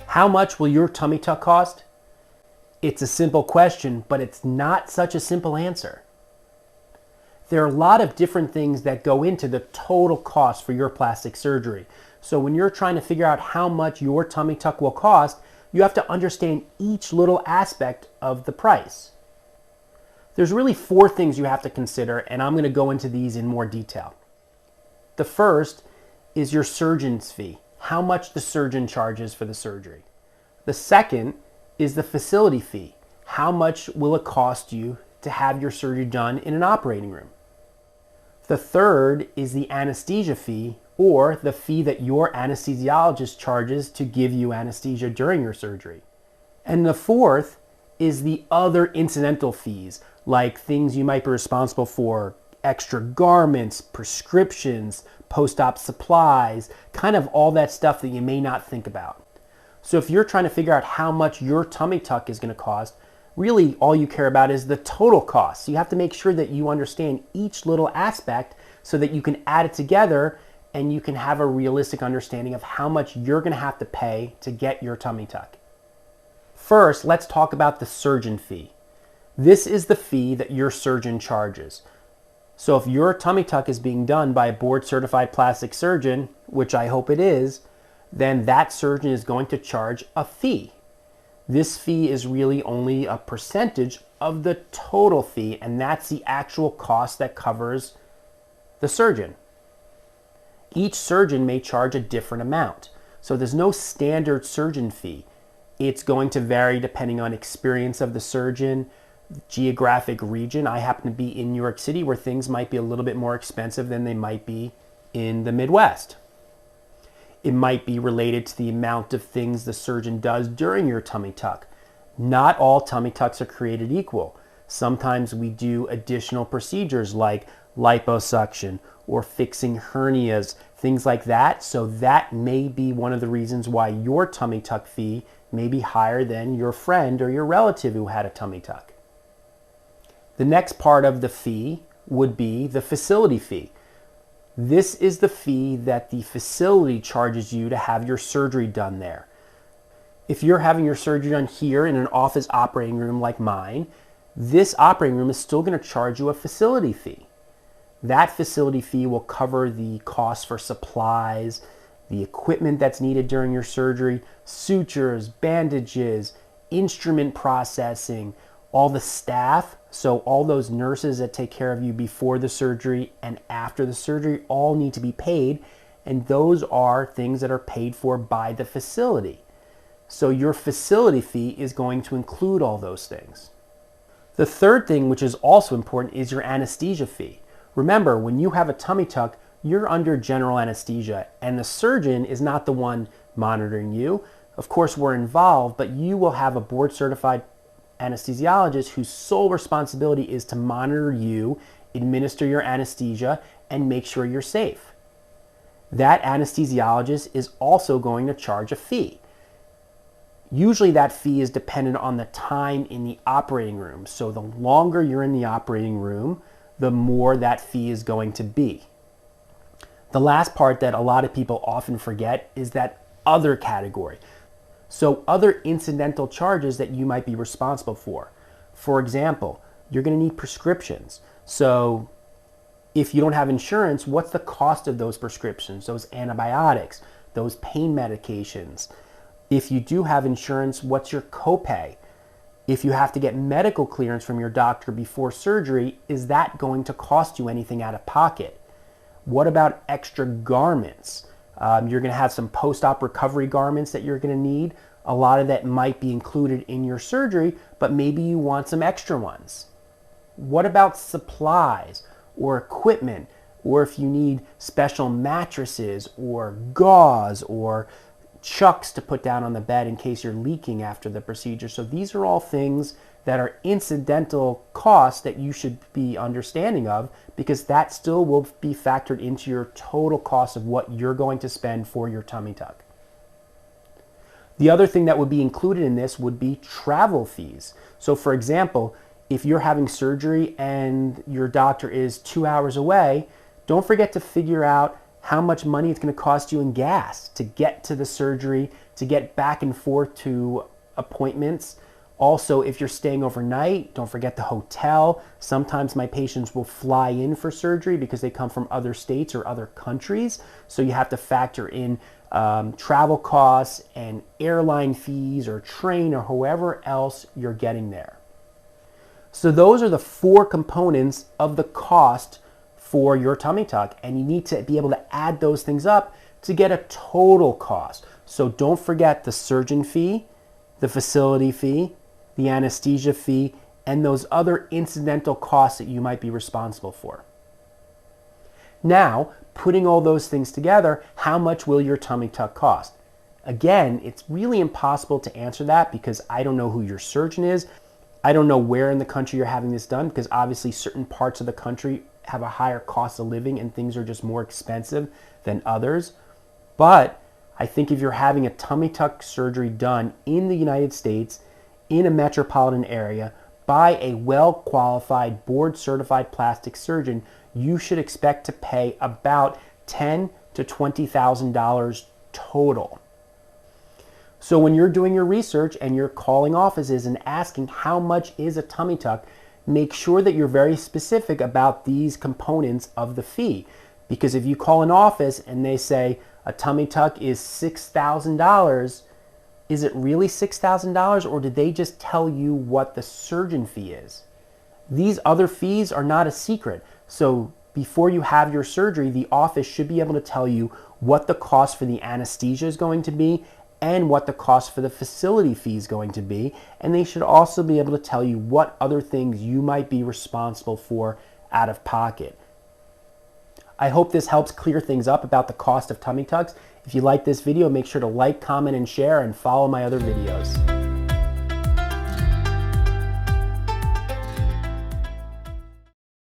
How much will your tummy tuck cost? It's a simple question, but it's not such a simple answer. There are a lot of different things that go into the total cost for your plastic surgery. So when you're trying to figure out how much your tummy tuck will cost, you have to understand each little aspect of the price. There's really 4 things you have to consider, and I'm going to go into these in more detail. The first is your surgeon's fee, how much the surgeon charges for the surgery. The second is the facility fee. How much will it cost you to have your surgery done in an operating room? The third is the anesthesia fee, or the fee that your anesthesiologist charges to give you anesthesia during your surgery. And the fourth is the other incidental fees, like things you might be responsible for, extra garments, prescriptions, post-op supplies, kind of all that stuff that you may not think about. So if you're trying to figure out how much your tummy tuck is going to cost, really all you care about is the total cost. So you have to make sure that you understand each little aspect so that you can add it together and you can have a realistic understanding of how much you're going to have to pay to get your tummy tuck. First, let's talk about the surgeon fee. This is the fee that your surgeon charges. So if your tummy tuck is being done by a board-certified plastic surgeon, which I hope it is, then that surgeon is going to charge a fee. This fee is really only a percentage of the total fee, and that's the actual cost that covers the surgeon. Each surgeon may charge a different amount. So there's no standard surgeon fee. It's going to vary depending on experience of the surgeon, geographic region. I happen to be in New York City, where things might be a little bit more expensive than they might be in the Midwest. It might be related to the amount of things the surgeon does during your tummy tuck. Not all tummy tucks are created equal. Sometimes we do additional procedures like liposuction or fixing hernias, things like that. So that may be one of the reasons why your tummy tuck fee may be higher than your friend or your relative who had a tummy tuck. The next part of the fee would be the facility fee. This is the fee that the facility charges you to have your surgery done there. If you're having your surgery done here in an office operating room like mine, this operating room is still going to charge you a facility fee. That facility fee will cover the cost for supplies, the equipment that's needed during your surgery, sutures, bandages, instrument processing, all the staff, so all those nurses that take care of you before the surgery and after the surgery all need to be paid, and those are things that are paid for by the facility. So your facility fee is going to include all those things. The third thing, which is also important, is your anesthesia fee. Remember, when you have a tummy tuck, you're under general anesthesia, and the surgeon is not the one monitoring you. Of course, we're involved, but you will have a board-certified anesthesiologist whose sole responsibility is to monitor you, administer your anesthesia, and make sure you're safe. That anesthesiologist is also going to charge a fee. Usually that fee is dependent on the time in the operating room. So the longer you're in the operating room, the more that fee is going to be. The last part that a lot of people often forget is that other category. So other incidental charges that you might be responsible for. For example, you're going to need prescriptions. So if you don't have insurance, what's the cost of those prescriptions, those antibiotics, those pain medications? If you do have insurance, what's your copay? If you have to get medical clearance from your doctor before surgery, is that going to cost you anything out of pocket? What about extra garments? You're going to have some post-op recovery garments that you're going to need. A lot of that might be included in your surgery, but maybe you want some extra ones. What about supplies or equipment? Or if you need special mattresses or gauze or chucks to put down on the bed in case you're leaking after the procedure. So these are all things that are incidental costs that you should be understanding of, because that still will be factored into your total cost of what you're going to spend for your tummy tuck. The other thing that would be included in this would be travel fees. So for example, if you're having surgery and your doctor is 2 hours away, don't forget to figure out how much money it's going to cost you in gas to get to the surgery, to get back and forth to appointments. Also, if you're staying overnight, don't forget the hotel. Sometimes my patients will fly in for surgery because they come from other states or other countries. So you have to factor in travel costs and airline fees or train or however else you're getting there. So those are the 4 components of the cost for your tummy tuck, and you need to be able to add those things up to get a total cost. So don't forget the surgeon fee, the facility fee, the anesthesia fee, and those other incidental costs that you might be responsible for. Now, putting all those things together, how much will your tummy tuck cost? Again, it's really impossible to answer that because I don't know who your surgeon is. I don't know where in the country you're having this done because obviously certain parts of the country have a higher cost of living and things are just more expensive than others. But I think if you're having a tummy tuck surgery done in the United States, in a metropolitan area, by a well-qualified, board-certified plastic surgeon, you should expect to pay about $10,000 to $20,000 total. So when you're doing your research and you're calling offices and asking how much is a tummy tuck, make sure that you're very specific about these components of the fee. Because if you call an office and they say a tummy tuck is $6,000, is it really $6,000 or did they just tell you what the surgeon fee is? These other fees are not a secret. So before you have your surgery, the office should be able to tell you what the cost for the anesthesia is going to be and what the cost for the facility fee is going to be. And they should also be able to tell you what other things you might be responsible for out of pocket. I hope this helps clear things up about the cost of tummy tucks. If you like this video, make sure to like, comment, and share, and follow my other videos.